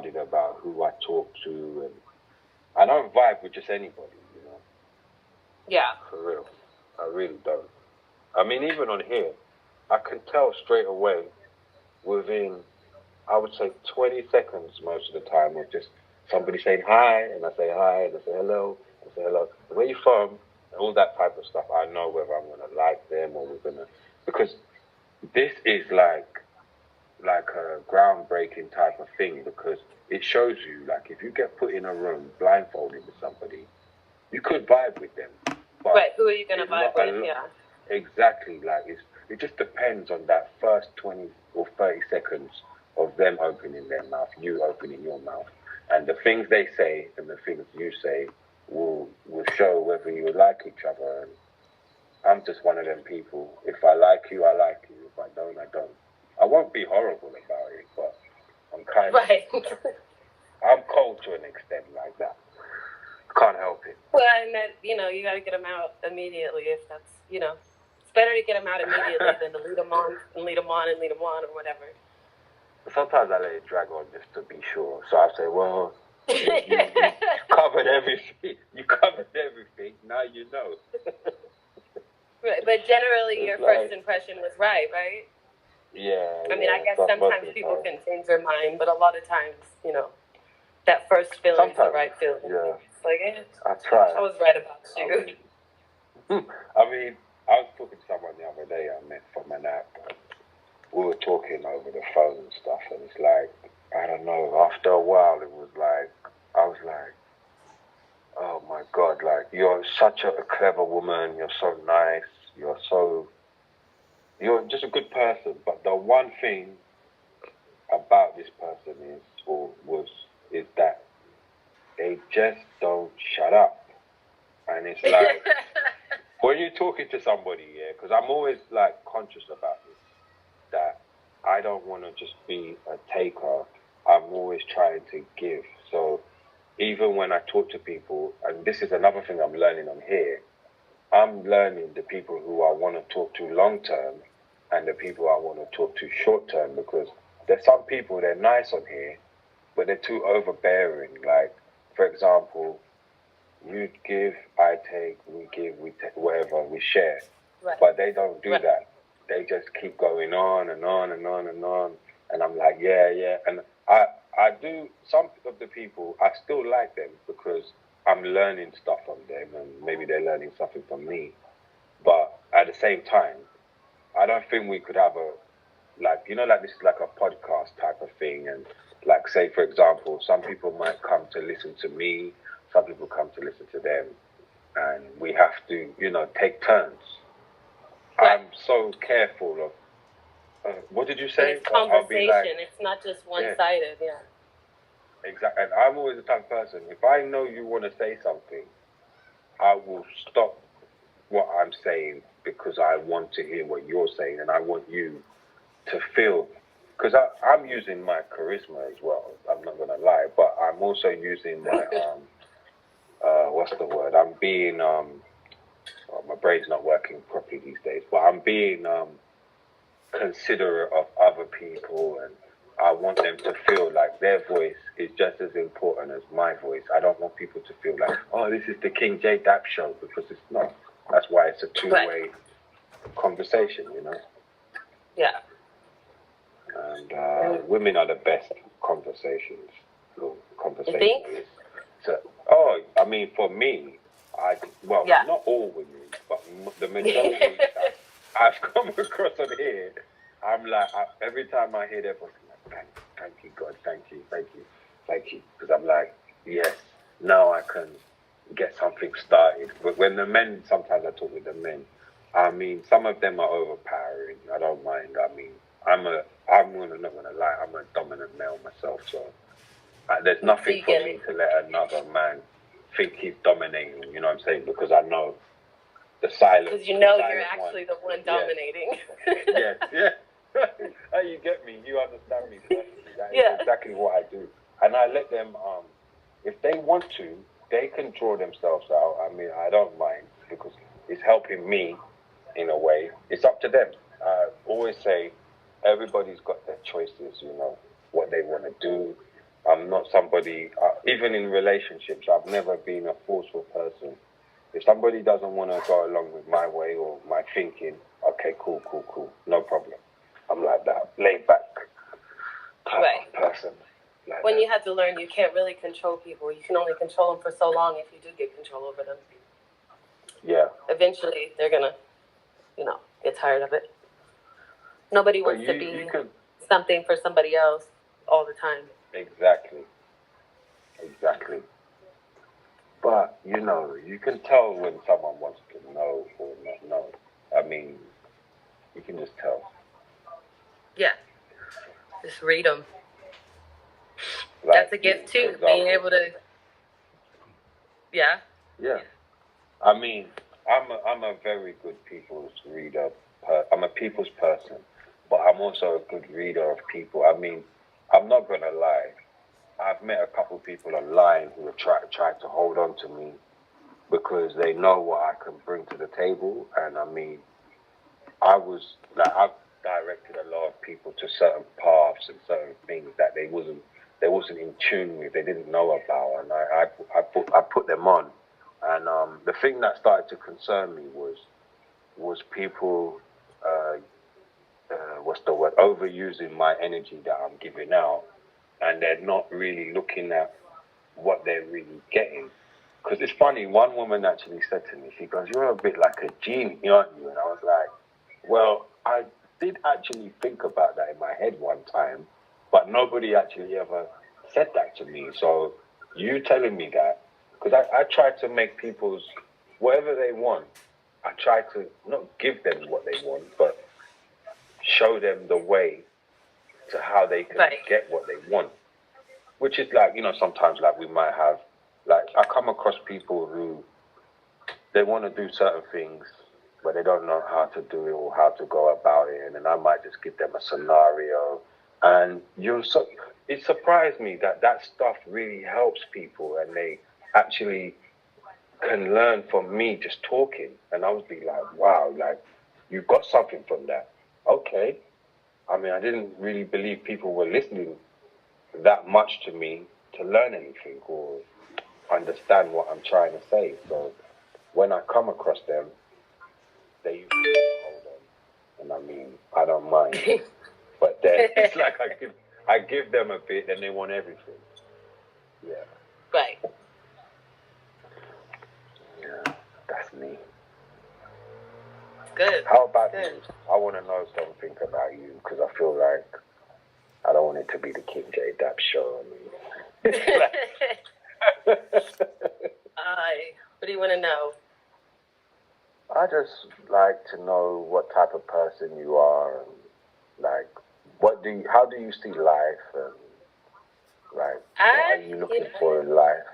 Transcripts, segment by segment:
about who I talk to, and I don't vibe with just anybody, you know. Yeah. For real. I really don't. I mean, even on here, I can tell straight away within, I would say, 20 seconds most of the time of just somebody saying hi, and I say hi, and I say hello, and I say hello. Where you from? And all that type of stuff. I know whether I'm going to like them or we're going to... Because this is like a groundbreaking type of thing, because it shows you, like, if you get put in a room blindfolded with somebody, you could vibe with them. But right, who are you going to vibe with? Yeah. Exactly, like, it just depends on that first 20 or 30 seconds of them opening their mouth, you opening your mouth. And the things they say and the things you say will show whether you like each other. And I'm just one of them people. If I like you, I like you. If I don't, I don't. I won't be horrible about it, but I'm kind of... I'm cold to an extent like that. Can't help it. Well, and that, you know, you got to get them out immediately if that's, you know, it's better to get them out immediately than to lead them on and lead them on and lead them on or whatever. Sometimes I let it drag on just to be sure. So I say, well, you covered everything. You covered everything. Now you know. Right, but generally your first impression was right? Yeah. I mean, I guess sometimes people can change their mind, but a lot of times, you know, that first feeling is the right feeling. Yeah. It's like, I tried. I was right about you. I mean, I was talking to someone the other day I met from an app. We were talking over the phone and stuff, and it's like, I don't know, after a while it was like, I was like, oh my God, like, you're such a clever woman, you're so nice, you're just a good person, but the one thing about this person is that they just don't shut up. And it's like, when you're talking to somebody, yeah, because I'm always like conscious about this, that I don't want to just be a taker. I'm always trying to give. So even when I talk to people, and this is another thing I'm learning on here, I'm learning the people who I want to talk to long term and the people I want to talk to short term, because there's some people, they're nice on here, but they're too overbearing. Like, for example, you give, I take, we give, we take, whatever, we share. Right. But they don't do that. They just keep going on and on and on and on. And I'm like, yeah. And I do, some of the people, I still like them because I'm learning stuff from them and maybe they're learning something from me. But at the same time, I don't think we could have like this is like a podcast type of thing. And like, say, for example, some people might come to listen to me, some people come to listen to them. And we have to, take turns. Right. I'm so careful of, what did you say? And it's conversation. It's not just one-sided, yeah. Exactly. And I'm always the type of person, if I know you want to say something, I will stop what I'm saying because I want to hear what you're saying and I want you to feel. Because I'm using my charisma as well. I'm not going to lie. But I'm also using my, what's the word? I'm being, my brain's not working properly these days, but I'm being considerate of other people, and I want them to feel like their voice is just as important as my voice. I don't want people to feel like, oh, this is the King J Daps show, because it's not. That's why it's a two-way conversation, Yeah. And women are the best conversations. You think? So, I mean, for me, not all women, but the majority that I've come across on here, I'm like, every time I hear their voice, I'm like, thank you, God, thank you. Because I'm like, yes, now I can get something started. But when the men, sometimes I talk with the men, I mean, some of them are overpowering. I don't mind. I mean, I'm not gonna lie, I'm a dominant male myself, so there's nothing for me to let another man think he's dominating, you know what I'm saying? Because I know the silence. Because you're actually the one dominating. Yes. How you get me? You understand me perfectly. That is exactly what I do. And I let them, if they want to, they can draw themselves out. I mean, I don't mind because it's helping me in a way. It's up to them. I always say everybody's got their choices, what they want to do. I'm somebody, even in relationships, I've never been a forceful person. If somebody doesn't want to go along with my way or my thinking, okay, cool, no problem. I'm like that, laid back type Right. of person. Like When that. you have to learn, you can't really control people. You can only control them for so long if you do get control over them. Yeah. Eventually, they're gonna, get tired of it. Nobody wants to be something for somebody else all the time. Exactly. But, you can tell when someone wants to know or not know. I mean, you can just tell. Yeah. Just read them. That's a gift, too. Being able to... Yeah? Yeah. I mean, I'm a very good people's reader. I'm a people's person. But I'm also a good reader of people. I mean, I'm not going to lie. I've met a couple of people online who have tried to hold on to me because they know what I can bring to the table. And I mean, I've directed a lot of people to certain paths and certain things that they wasn't in tune with, they didn't know about, and I put them on. And the thing that started to concern me was people, what's the word, overusing my energy that I'm giving out, and they're not really looking at what they're really getting. Because it's funny, one woman actually said to me, she goes, "You're a bit like a genie, aren't you?" And I was like, well, I did actually think about that in my head one time, but nobody actually ever said that to me. So you telling me that, because I try to make people's, whatever they want, I try to not give them what they want, but show them the way to how they can get what they want. Which is like, sometimes like we might have, like I come across people who, they want to do certain things, but they don't know how to do it or how to go about it. And then I might just give them a scenario. And it surprised me that stuff really helps people, and they actually can learn from me just talking. And I would be like, wow, like you got something from that. Okay. I mean, I didn't really believe people were listening that much to me to learn anything or understand what I'm trying to say. So when I come across them, they usually hold on, and I mean, I don't mind. But then it's like I give them a bit, and they want everything. Yeah. Right. Yeah, that's me. Good. How about you? I want to know something about you, because I feel like I don't want it to be the King J Daps show. What do you want to know? I just like to know what type of person you are, and like, how do you see life, and like, what are you looking for in life,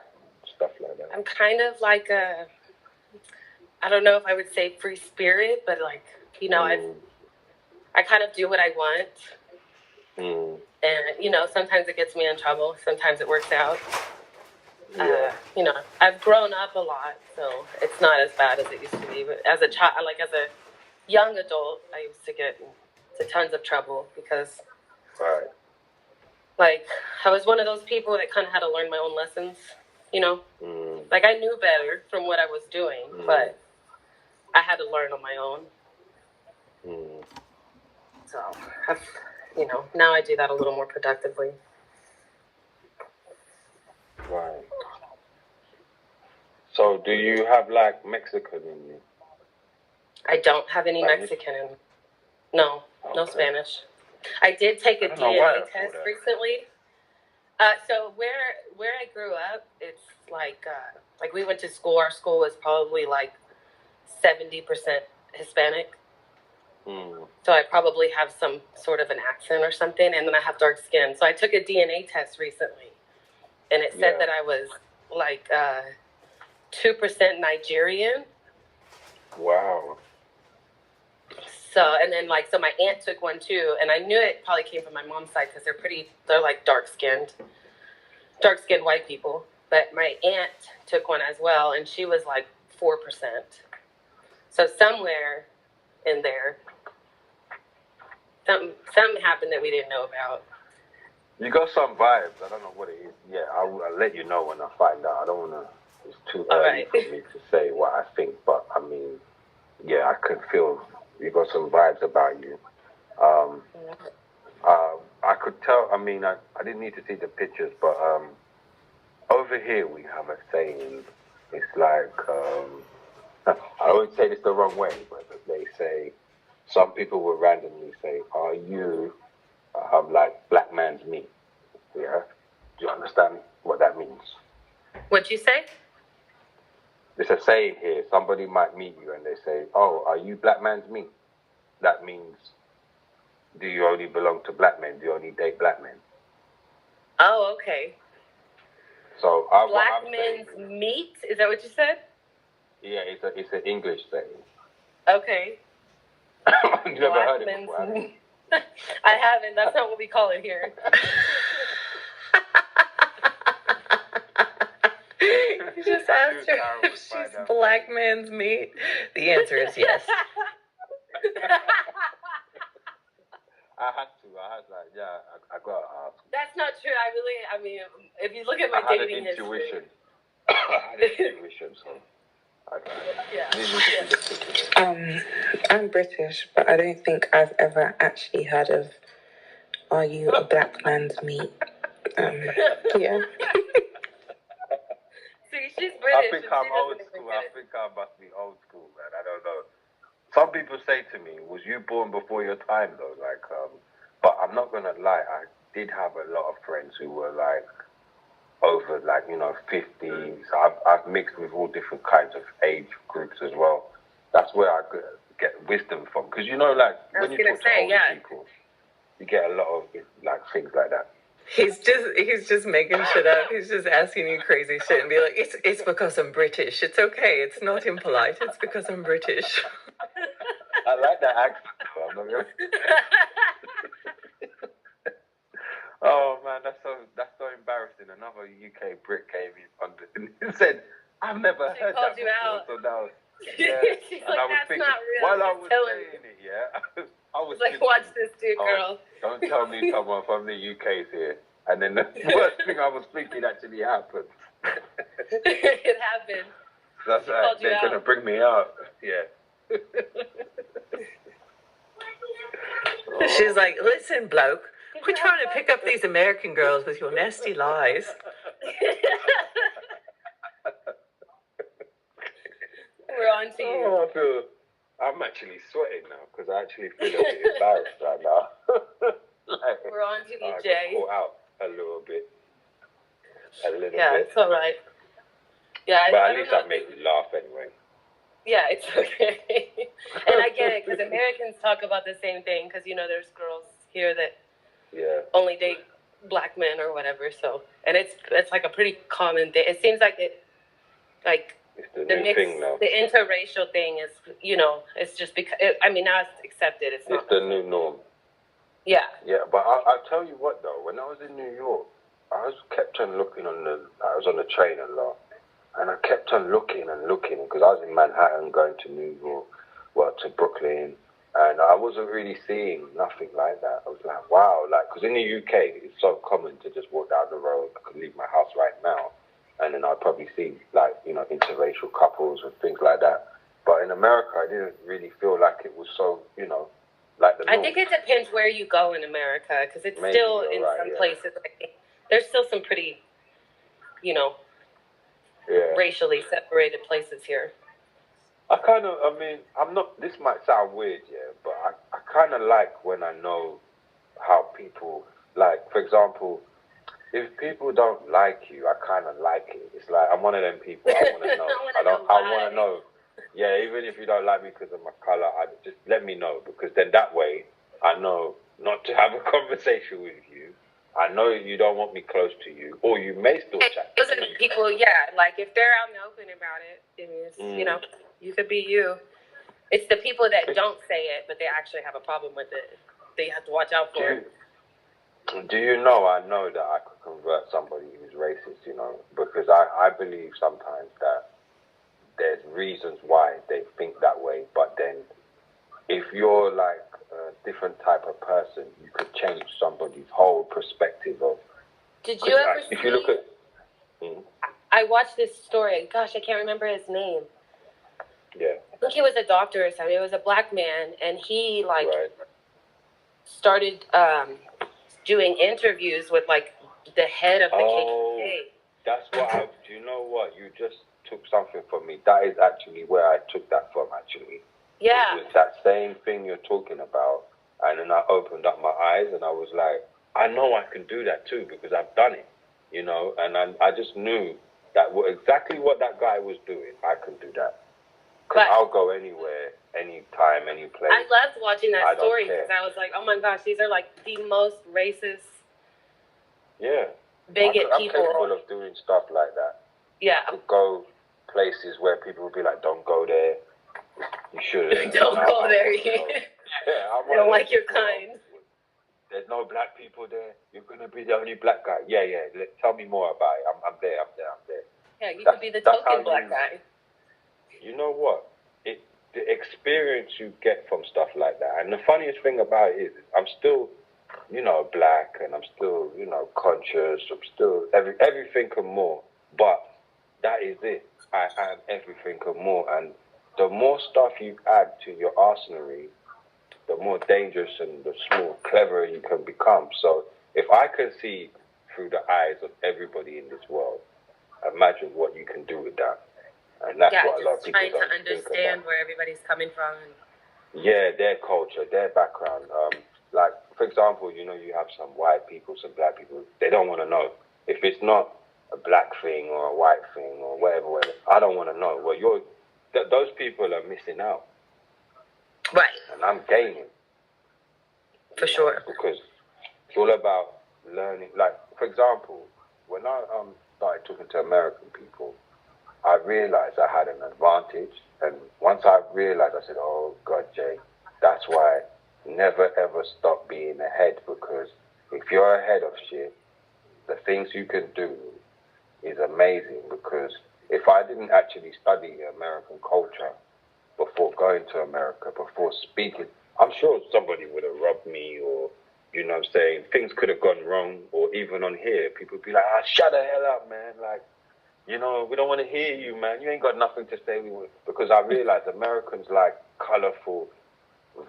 stuff like that. I'm kind of like I don't know if I would say free spirit, but like, I kind of do what I want. And, sometimes it gets me in trouble. Sometimes it works out. Yeah. I've grown up a lot, so it's not as bad as it used to be. But as a child, as a young adult, I used to get into tons of trouble because, I was one of those people that kind of had to learn my own lessons, Like, I knew better from what I was doing, but I had to learn on my own. So, now I do that a little more productively. Right. So, do you have, Mexican in you? I don't have any Mexican in me. No, no Spanish. I did take a DNA test recently. So where I grew up, it's like we went to school. Our school was probably 70% Hispanic. So I probably have some sort of an accent or something, and then I have dark skin. So I took a DNA test recently, and it said that I was 2% Nigerian. Wow. So, and then so my aunt took one too, and I knew it probably came from my mom's side because they're dark-skinned white people. But my aunt took one as well, and she was 4%. So somewhere in there, something happened that we didn't know about. You got some vibes. I don't know what it is. Yeah, I'll let you know when I find out. I don't want to. It's too early for me to say what I think, but I mean, yeah, I could feel you got some vibes about you. Um, I could tell. I mean, I didn't need to see the pictures, but over here we have a saying. It's like I always say this the wrong way, but they say some people will randomly say, "Are you like black man's meat?" Yeah. Do you understand what that means? What'd you say? There's a saying here. Somebody might meet you and they say, "Oh, are you black man's meat?" That means, do you only belong to black men? Do you only date black men? Oh, okay. So black men's meat? Is that what you said? Yeah, it's an English saying. Okay. You never heard it before, have you? I haven't. That's not what we call it here. You just asked her if she's black man's meat. The answer is yes. I had to ask. That's not true. I mean, if you look at my dating history. I had an intuition, so. I'm British, but I don't think I've ever actually heard of "Are you a black man's meat?" Yeah. See, she's British. I think I'm old school. I think I must be old school, man. I don't know. Some people say to me, "Was you born before your time?" Though, like, but I'm not gonna lie. I did have a lot of friends who were like over, like 50. So I've mixed with all different kinds of age groups as well. That's where I get wisdom from, because like when you talk to older people, you get a lot of like things like that. He's just making shit up. He's just asking you crazy shit and be like, it's because I'm British. It's okay. It's not impolite. It's because I'm British. I like that accent though. I'm not gonna... Oh man, that's so embarrassing. Another UK Brit came in and said, "I've never heard that before." Out. So now, she's like, "That's thinking, not real." While I was saying it, I was like, thinking, "Watch this, dude, girl." Don't tell me someone from the UK is here. And then the worst thing I was thinking actually happened. It happened. That's right. They're gonna bring me out. Yeah. She's like, "Listen, bloke. We're trying to pick up these American girls with your nasty lies." We're on to you. Oh, I'm actually sweating now because I actually feel a bit embarrassed right now. We're on to you, Jay. I got caught out a little bit. Yeah, it's all right. Yeah, but at least I made you laugh anyway. Yeah, it's okay. And I get it, because Americans talk about the same thing, because, there's girls here that only date black men or whatever, so, and it's like a pretty common thing. It seems like it's the new thing now. The interracial thing is, it's just because, now it's accepted. It's the new norm. Yeah. Yeah, but I'll tell you what, though, when I was in New York, I kept on looking I was on the train a lot, and I kept on looking, because I was in Manhattan going to New York, to Brooklyn, and I wasn't really seeing nothing like that. I was like, wow, because in the UK, it's so common to just walk down the road. I could leave my house right now, and then I'd probably see, interracial couples and things like that. But in America, I didn't really feel like it was so, like the norm. I think it depends where you go in America, because it's still in some places, there's still some pretty, racially separated places here. I'm not, this might sound weird, but I kind of like when I know how people, for example, if people don't like you, I kind of like it. It's like, I'm one of them people, I want to know. I want to know. Yeah, even if you don't like me because of my color, just let me know, because then that way I know not to have a conversation with you. I know you don't want me close to you, or you may still chat. Those are the people, if they're out in the open about it, it's, you could be you. It's the people that don't say it, but they actually have a problem with it. They have to watch out for it. Do you know, I know that I could convert somebody who's racist, because I believe sometimes that there's reasons why they think that way, but then if you're a different type of person, you could change somebody's whole perspective of. Did you ever see? If you look at. I watched this story. Gosh, I can't remember his name. Yeah. I think he was a doctor or something. It was a black man, and he started doing interviews with like the head of the KKK. That's what do you know what? You just took something from me. That is actually where I took that from, actually. Yeah. It was that same thing you're talking about. And then I opened up my eyes and I was like, I know I can do that too because I've done it, you know? And I just knew that exactly what that guy was doing, I can do that. Because I'll go anywhere, anytime, any place. I loved watching that story because I was like, oh my gosh, these are like the most racist, bigot people. I'm capable of doing stuff like that. Yeah. I could go places where people would be like, don't go there. You shouldn't. Don't go there. I don't like your kind. There's no black people there. You're going to be the only black guy. Yeah. Tell me more about it. I'm there. Yeah, you could be the token black guy. You know what? The experience you get from stuff like that. And the funniest thing about it is I'm still, you know, black and I'm still, you know, conscious. I'm still everything and more. But that is it. I am everything and more. And the more stuff you add to your arsenal, the more dangerous and the cleverer you can become. So if I can see through the eyes of everybody in this world, imagine what you can do with that. And that's what a lot of people trying to understand where everybody's coming from. Yeah, their culture, their background. Like, for example, you know, you have some white people, some black people. They don't want to know. If it's not a black thing or a white thing or whatever, I don't want to know. Well, those people are missing out. Right. And I'm gaining. For sure. Because it's all about learning. Like, for example, when I started talking to American people, I realized I had an advantage. And once I realized, I said, oh, God, Jay, that's why never, ever stop being ahead. Because if you're ahead of shit, the things you can do is amazing. Because if I didn't actually study American culture before going to America, before speaking, I'm sure somebody would have robbed me or, you know what I'm saying, things could have gone wrong. Or even on here, people would be like, shut the hell up, man. Like, you know, we don't want to hear you, man. You ain't got nothing to say. Because I realized Americans like colorful,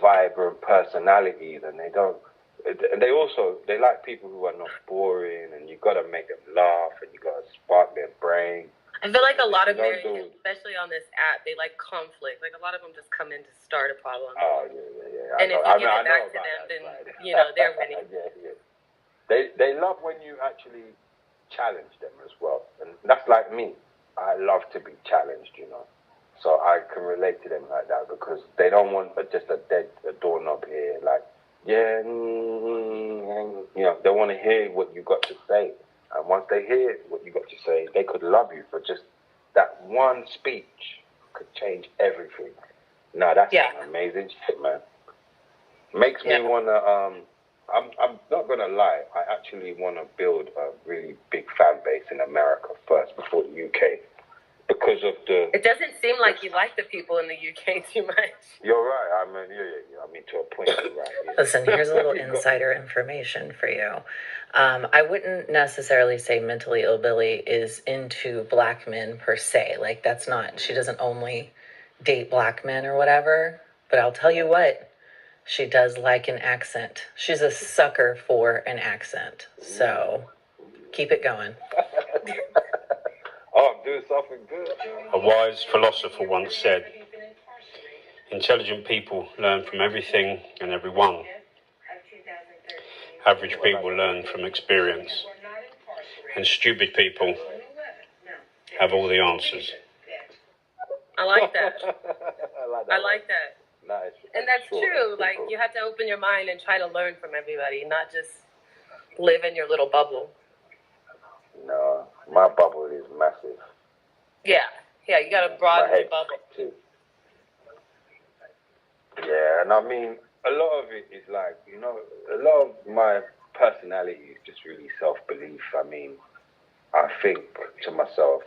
vibrant personalities, and they don't. And they like people who are not boring, and you got to make them laugh, and you got to spark their brain. I feel like a lot of Americans, especially on this app, they like conflict. Like a lot of them just come in to start a problem. Oh yeah. And if you give it back to them, then you know they're winning. Yeah. They love when you actually challenge them as well, and that's like me. I love to be challenged, you know. So I can relate to them like that because they don't want just a doorknob here. Like, you know, they want to hear what you got to say. And once they hear what you got to say, they could love you for just that one speech could change everything. Now that's some amazing shit, man. Makes me wanna I'm not gonna lie, I actually wanna build a really big fan base in America first before the UK. Because of it doesn't seem like you like the people in the UK too much. You're right. I mean, to a point, you're right. Yeah. Listen, here's a little insider information for you. I wouldn't necessarily say mentally ill Billy is into black men per se. Like, that's not, she doesn't only date black men or whatever. But I'll tell you what, she does like an accent. She's a sucker for an accent. So keep it going. Oh, I'm doing something good. A wise philosopher once said, intelligent people learn from everything and everyone. Average people learn from experience. And stupid people have all the answers. I like that. I like that. Nice. And that's true. Like, you have to open your mind and try to learn from everybody, not just live in your little bubble. No, my bubble is massive. Yeah, you gotta broaden the bubble. Too. Yeah, and I mean, a lot of it is like, you know, a lot of my personality is just really self-belief. I mean, I think to myself,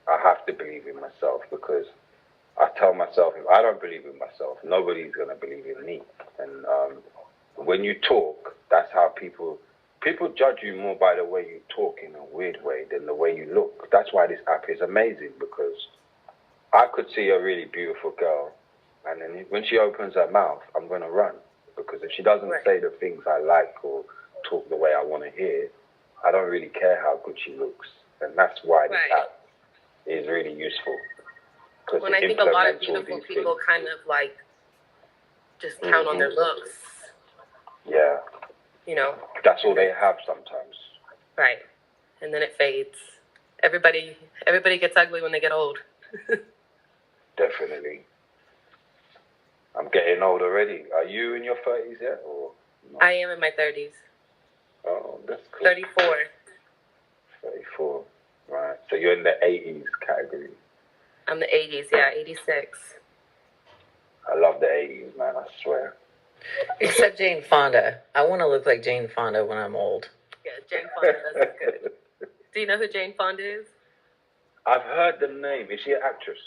I have to believe in myself because I tell myself, if I don't believe in myself, nobody's going to believe in me. And when you talk, that's how people judge you more by the way you talk in a weird way than the way you look. That's why this app is amazing, because I could see a really beautiful girl, and then when she opens her mouth, I'm going to run, because if she doesn't say the things I like or talk the way I want to hear, I don't really care how good she looks. And that's why this app is really useful. When I think a lot of beautiful people kind of like just count on their looks. Yeah. You know? That's all they have sometimes. Right. And then it fades. Everybody gets ugly when they get old. Definitely. I'm getting old already. Are you in your 30s yet? Or no? I am in my 30s. Oh, that's cool. 34. 34. Right. So you're in the 80s category. I'm the 80s, yeah, 86. I love the 80s, man, I swear. Except Jane Fonda. I want to look like Jane Fonda when I'm old. Yeah, Jane Fonda does look good. Do you know who Jane Fonda is? I've heard the name. Is she an actress?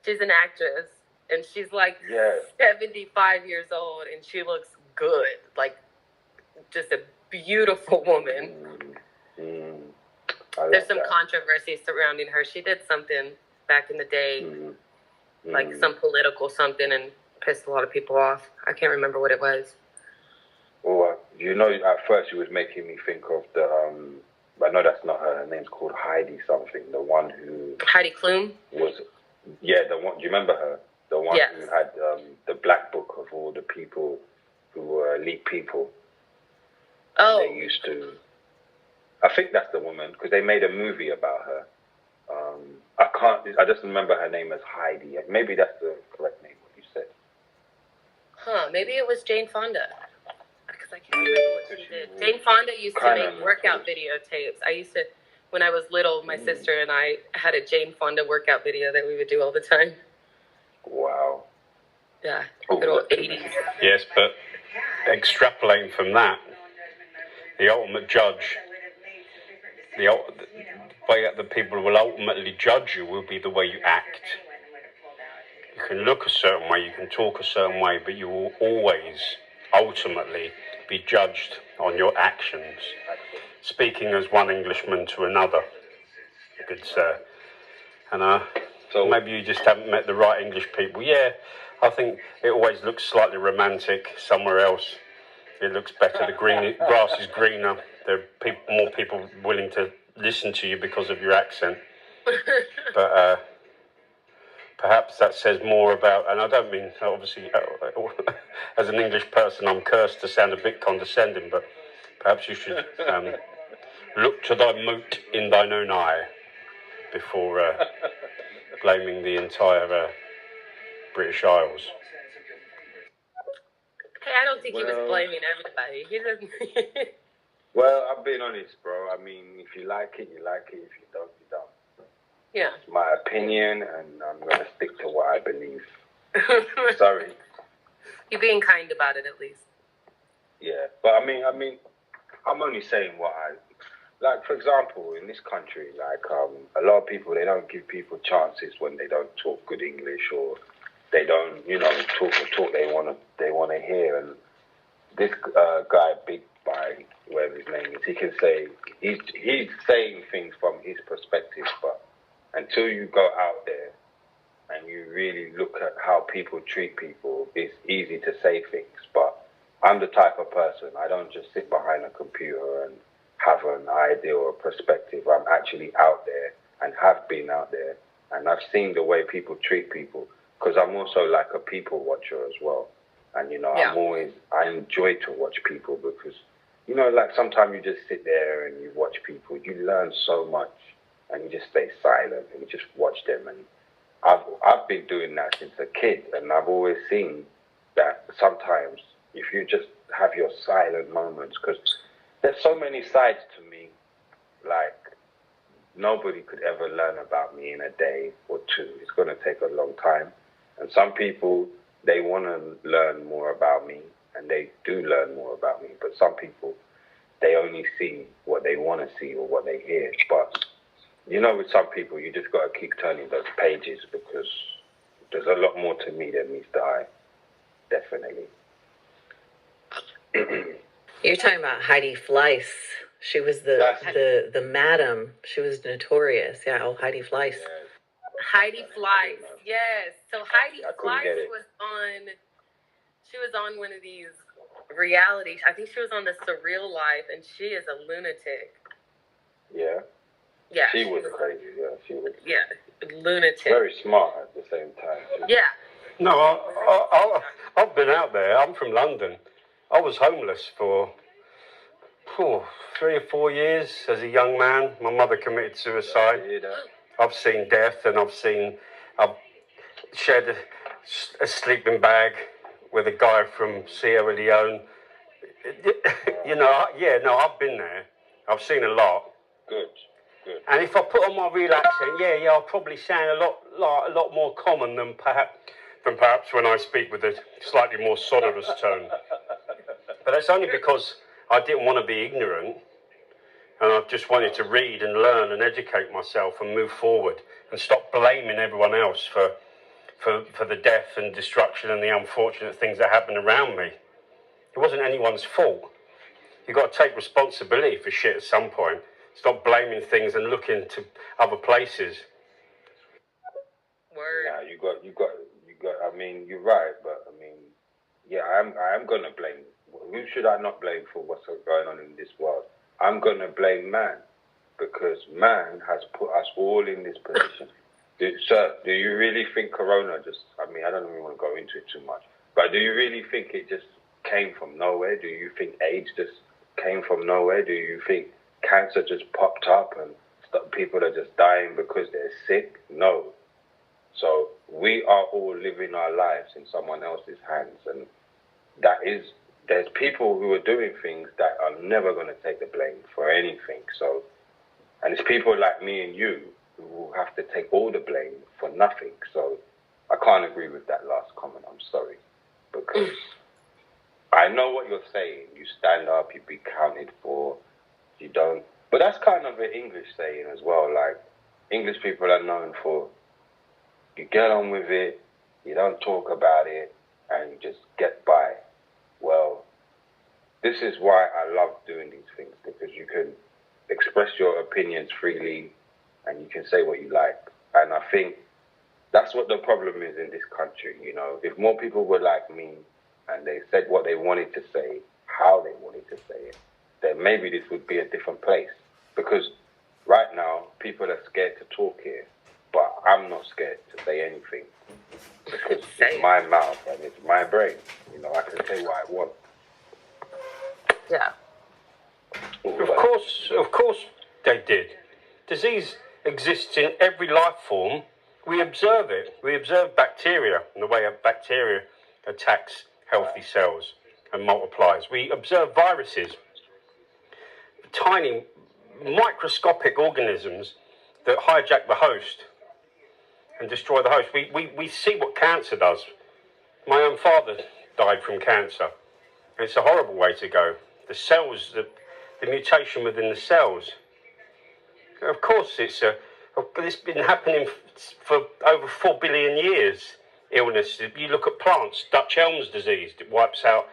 She's an actress, and she's like 75 years old, and she looks good. Like, just a beautiful woman. There's some controversy surrounding her. She did something back in the day, like some political something, and pissed a lot of people off. I can't remember what it was. Well, you know, at first she was making me think of the, I know that's not her. Her name's called Heidi something. The one who... Heidi Klum? The one, do you remember her? The one who had the black book of all the people who were elite people. Oh. They used to... I think that's the woman, because they made a movie about her. I just remember her name as Heidi. Maybe that's the correct name, what you said. Huh, maybe it was Jane Fonda. Because I can't remember what she did. Jane Fonda used to make workout videotapes. I used to, when I was little, my sister and I had a Jane Fonda workout video that we would do all the time. Wow. Yeah, good old 80s. Yes, but extrapolating from that, the ultimate judge, the way that the people will ultimately judge you will be the way you act. You can look a certain way, you can talk a certain way, but you will always ultimately be judged on your actions. Speaking as one Englishman to another, good sir. And so maybe you just haven't met the right English people. Yeah, I think it always looks slightly romantic somewhere else. It looks better. The grass is greener. There are more people willing to listen to you because of your accent. But perhaps that says more about, and I don't mean, obviously, as an English person, I'm cursed to sound a bit condescending, but perhaps you should look to thy mote in thine own eye before blaming the entire British Isles. Hey, I don't think he was blaming everybody. He doesn't. Well, I'm being honest, bro. I mean, if you like it, you like it. If you don't, you don't. Yeah. It's my opinion, and I'm going to stick to what I believe. Sorry. You're being kind about it, at least. Yeah, but I mean, I'm only saying what I... Like, for example, in this country, like, a lot of people, they don't give people chances when they don't talk good English, or they don't, talk the talk they want to hear. And this guy, Big Guy, whatever his name is, he can say, he's saying things from his perspective, but until you go out there and you really look at how people treat people, it's easy to say things. But I'm the type of person, I don't just sit behind a computer and have an idea or a perspective. I'm actually out there and have been out there, and I've seen the way people treat people, because I'm also like a people watcher as well. And, I enjoy to watch people, because, like sometimes you just sit there and you watch people, you learn so much, and you just stay silent and you just watch them. And I've been doing that since a kid, and I've always seen that sometimes if you just have your silent moments, because there's so many sides to me, like nobody could ever learn about me in a day or two. It's going to take a long time. And some people, they want to learn more about me, and they do learn more about me. But some people, they only see what they want to see or what they hear. But, with some people, you just got to keep turning those pages, because there's a lot more to me than meets the eye. Definitely. You're talking about Heidi Fleiss. She was the madam. She was notorious. Yeah, oh, Heidi Fleiss. Yeah. Heidi Fleiss, yes. So Heidi Fleiss she was on one of these reality, I think she was on the Surreal Life, and she is a lunatic. Yeah. Yeah. She was crazy, yeah. She was. Yeah, lunatic. Very smart at the same time, too. Yeah. No, I've been out there. I'm from London. I was homeless for 3 or 4 years as a young man. My mother committed suicide. I've seen death, and I've shared a sleeping bag with a guy from Sierra Leone. I've been there. I've seen a lot. Good. And if I put on my relaxing, I'll probably sound a lot more common than perhaps when I speak with a slightly more sonorous tone. But that's only because I didn't want to be ignorant, and I just wanted to read and learn and educate myself and move forward and stop blaming everyone else for the death and destruction and the unfortunate things that happen around me. It wasn't anyone's fault. You've got to take responsibility for shit at some point. Stop blaming things and looking to other places. Word. Yeah, you got. I mean, you're right, but I mean, yeah, I am gonna blame. Who should I not blame for what's going on in this world? I'm gonna blame man, because man has put us all in this position. Sir, do you really think Corona I mean, I don't even want to go into it too much, but do you really think it just came from nowhere? Do you think AIDS just came from nowhere? Do you think cancer just popped up and people are just dying because they're sick? No. So we are all living our lives in someone else's hands, and there's people who are doing things that are never going to take the blame for anything. So, and it's people like me and you who will have to take all the blame for nothing. So I can't agree with that last comment. I'm sorry, because I know what you're saying. You stand up, you be counted for. You don't. But that's kind of an English saying as well. Like, English people are known for, you get on with it, you don't talk about it, and you just get by. Well, this is why I love doing these things, because you can express your opinions freely and you can say what you like. And I think that's what the problem is in this country. You know, if more people were like me and they said what they wanted to say, how they wanted to say it, then maybe this would be a different place. Because right now, people are scared to talk here, but I'm not scared to say anything. Because it's my mouth and it's my brain. You know, I can say what I want. Yeah. Of course they did. Disease exists in every life form. We observe it. We observe bacteria and the way a bacteria attacks healthy cells and multiplies. We observe viruses, tiny microscopic organisms that hijack the host and destroy the host. We see what cancer does. My own father died from cancer. It's a horrible way to go. The cells, the mutation within the cells. Of course, it's been happening for over 4 billion years. Illness. You look at plants. Dutch elm's disease. It wipes out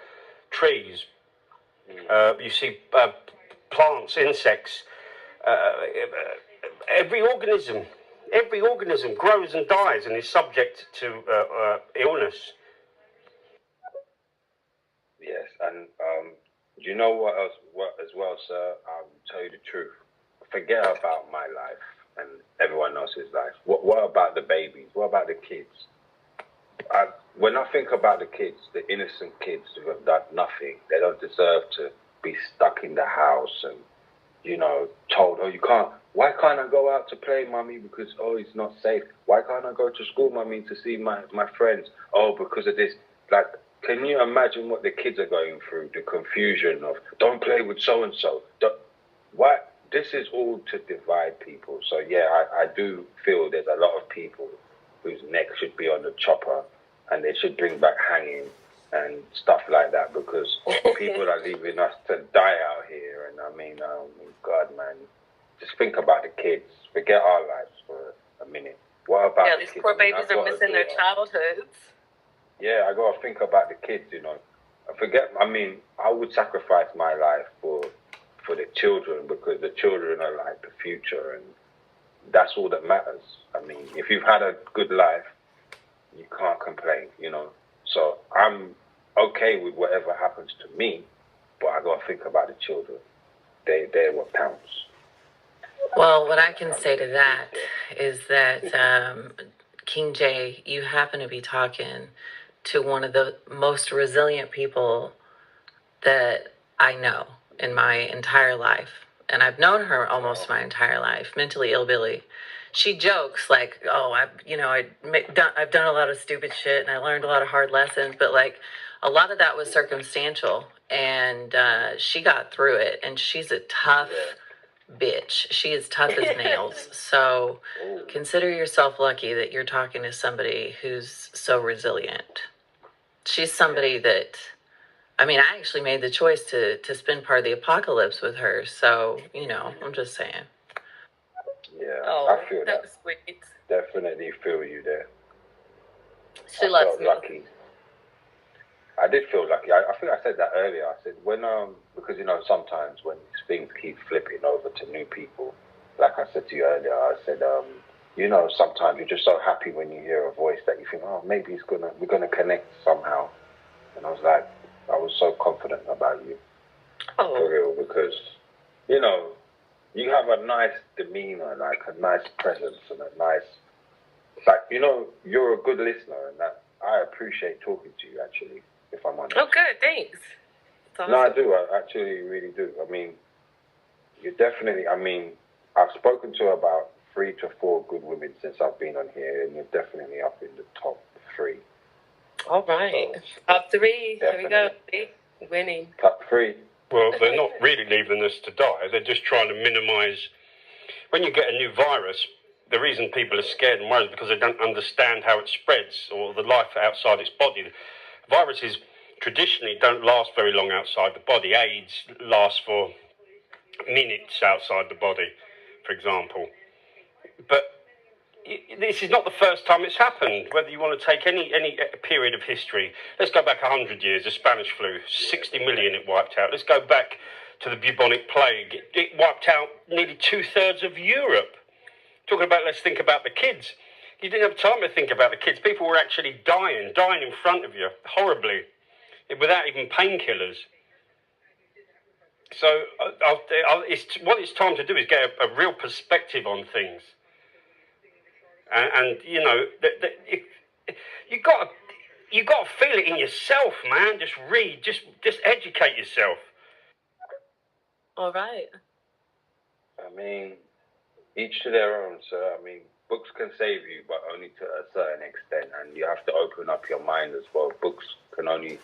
trees. You see plants, insects. Every organism grows and dies and is subject to illness. Yes, and do you know what else? What as well, sir? I'll tell you the truth. Forget about my life and everyone else's life. What about the babies? What about the kids? When I think about the kids, the innocent kids who have done nothing, they don't deserve to be stuck in the house and, you know, told, oh, you can't. Why can't I go out to play, mummy? Because, oh, it's not safe. Why can't I go to school, mummy, to see my friends? Oh, because of this. Like, can you imagine what the kids are going through? The confusion of, don't play with so-and-so. What? This is all to divide people. So, yeah, I do feel there's a lot of people whose neck should be on the chopper and they should bring back hanging and stuff like that, because people are leaving us to die out here. And I mean, oh, God, man, just think about the kids. Forget our lives for a minute. What about these poor babies are missing their childhoods. Yeah, I got to think about the kids, you know. I mean, I would sacrifice my life for the children, because the children are like the future, and that's all that matters. I mean, if you've had a good life, you can't complain, you know. So I'm okay with whatever happens to me, but I gotta think about the children. They're what counts. Well, what I can say to that is that King J, you happen to be talking to one of the most resilient people that I know in my entire life. And I've known her almost my entire life, mentally ill Billy. She jokes like, "Oh, I've done a lot of stupid shit and I learned a lot of hard lessons," but like a lot of that was circumstantial, and she got through it. And she's a tough bitch. She is tough as nails. So consider yourself lucky that you're talking to somebody who's so resilient. She's somebody that, I mean, I actually made the choice to spend part of the apocalypse with her. So, you know, I'm just saying. Yeah, oh, I feel that was sweet. Definitely feel you there. She loves me. Lucky. I did feel lucky. I think I said that earlier. I said when because you know sometimes when things keep flipping over to new people, like I said to you earlier, I said you know sometimes you're just so happy when you hear a voice that you think, oh, maybe we're gonna connect somehow. And I was like, I was so confident about you, for real, because you know you have a nice demeanor, like a nice presence, and a nice, like, you know, you're a good listener, and that I appreciate talking to you, actually, if I'm honest. Oh, good, thanks. Awesome. No, I do. I actually really do. I mean, you're definitely, I mean, I've spoken to about 3 to 4 good women since I've been on here, and you're definitely up in the top 3. All right. So, top 3. Definitely. Here we go. See? Winning. Top 3. Well, they're not really leaving us to die. They're just trying to minimise. When you get a new virus, the reason people are scared and worried is because they don't understand how it spreads or the life outside its body. Viruses traditionally don't last very long outside the body. AIDS lasts for minutes outside the body, for example. But this is not the first time it's happened. Whether you want to take any period of history, let's go back 100 years, the Spanish flu, 60 million it wiped out. Let's go back to the bubonic plague. It wiped out nearly 2/3 of Europe. Talking about, let's think about the kids. You didn't have time to think about the kids. People were actually dying in front of you, horribly, without even painkillers. So what it's time to do is get a real perspective on things. And you know, you got to feel it in yourself, man. Just read, just educate yourself. All right. I mean, each to their own, sir. I mean, books can save you, but only to a certain extent, and you have to open up your mind as well. Books can only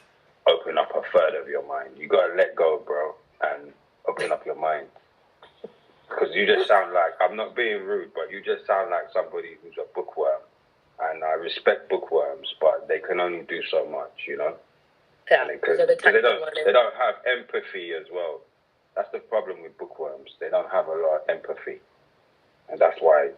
open up a third of your mind. You gotta let go, bro, and open up your mind. Because you just sound like, I'm not being rude, but you just sound like somebody who's a bookworm. And I respect bookworms, but they can only do so much, you know? Yeah, because they don't have empathy as well. That's the problem with bookworms. They don't have a lot of empathy. And that's why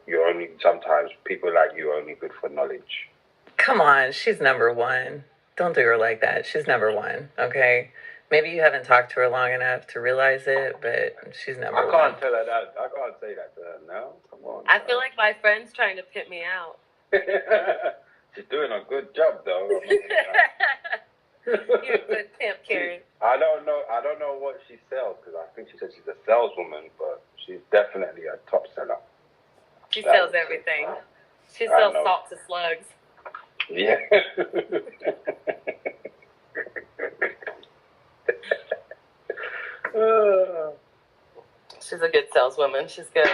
sometimes people like you are only good for knowledge. Come on, she's number 1. Don't do her like that. She's number 1, okay? Maybe you haven't talked to her long enough to realize it, but she's number 1. I can't tell her that. I can't say that to her now. Come on. I feel like my friend's trying to pimp me out. She's doing a good job, though. You're a good pimp, Karen. I don't know what she sells, because I think she said she's a saleswoman, but she's definitely a top seller. She sells everything. She sells salt to slugs. Yeah. She's a good saleswoman. She's good.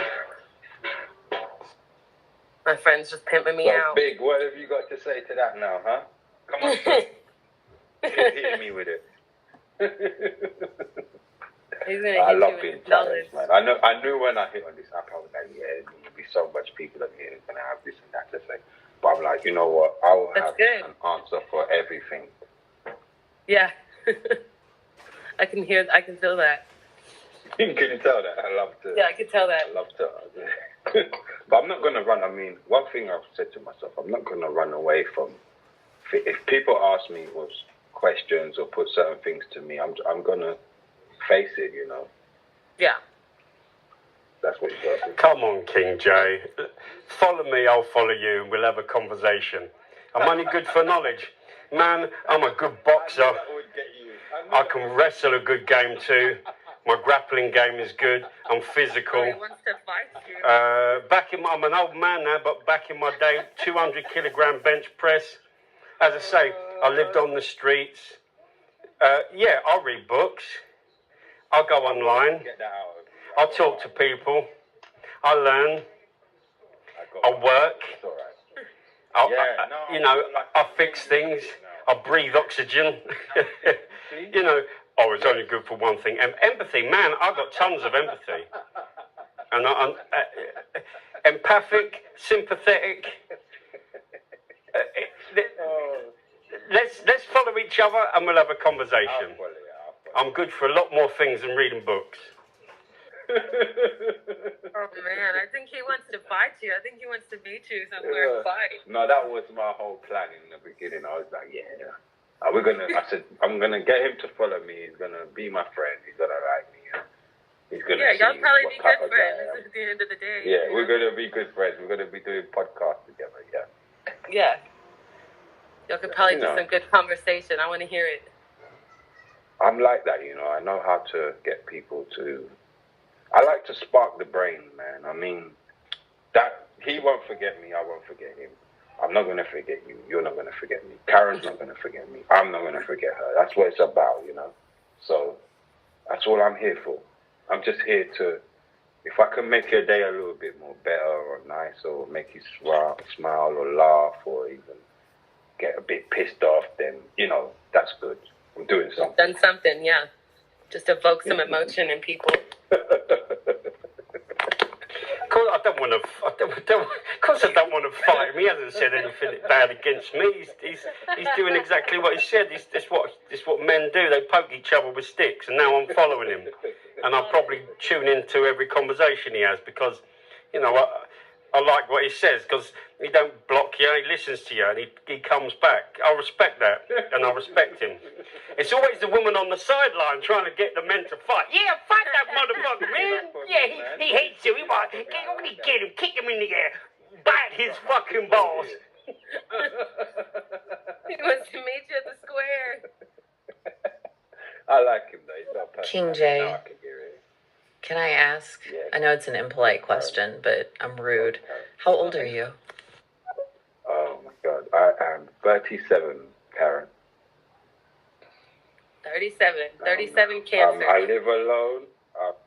My friend's just pimping me out. Big, what have you got to say to that now, huh? Come on. Hit me with it. I love being challenged, man. I knew when I hit on this app, I was like, yeah, there'll be so much people on here going to have this and that to say. But I'm like, you know what? I will have an answer for everything. Yeah. I can feel that. Can you tell that? I love to. Yeah, I can tell that. I love to. But I'm not going to run. I mean, one thing I've said to myself, I'm not going to run away from. If people ask me what's questions or put certain things to me, I'm gonna face it, you know. Yeah. That's what you got to do. Come on, King J. Follow me, I'll follow you, and we'll have a conversation. I'm only good for knowledge. Man, I'm a good boxer. I can wrestle a good game too. My grappling game is good. I'm physical. Oh, he wants to fight you. I'm an old man now, but back in my day, 200 kilogram bench press. As I say, I lived on the streets. Yeah, I'll read books. I'll go online. I'll talk to people. I learn. I work. I fix things. I breathe oxygen. You know, it's only good for one thing. Empathy, man, I've got tons of empathy. And I'm empathic, sympathetic. Let's follow each other and we'll have a conversation. I'm good for a lot more things than reading books. Oh man, I think he wants to fight you. I think he wants to meet you somewhere and fight. No, that was my whole plan in the beginning. I was like, I said, I'm gonna get him to follow me. He's gonna be my friend. He's gonna like me. He's gonna y'all probably be good friends at the end of the day. Yeah, we're gonna be good friends. We're gonna be doing podcasts together. Yeah. Yeah. Y'all could probably do some good conversation. I want to hear it. I'm like that, you know. I know how to get people to. I like to spark the brain, man. I mean, that he won't forget me. I won't forget him. I'm not gonna forget you. You're not gonna forget me. Karen's not gonna forget me. I'm not gonna forget her. That's what it's about, you know. So that's all I'm here for. I'm just here to. If I can make your day a little bit more better or nicer, or make you smile or laugh, or even get a bit pissed off, then that's good. I'm doing something. Done something, yeah. Just evoke some emotion in people. I don't want to fight him. He hasn't said anything bad against me. He's doing exactly what he said. This what men do. They poke each other with sticks, and now I'm following him. And I'll probably tune into every conversation he has because, I like what he says because he don't block you, he listens to you and he comes back. I respect that and I respect him. It's always the woman on the sideline trying to get the men to fight. Yeah, fight that motherfucker, man. Yeah, he hates you. He wants to get him, kick him in the air, bite his fucking balls. He wants to meet you at the square. I like him though. He's not perfect. King J. Can I ask? I know it's an impolite question, but I'm rude. How old are you? Oh my God, I am 37, Karen. 37 cancer. I live alone. I've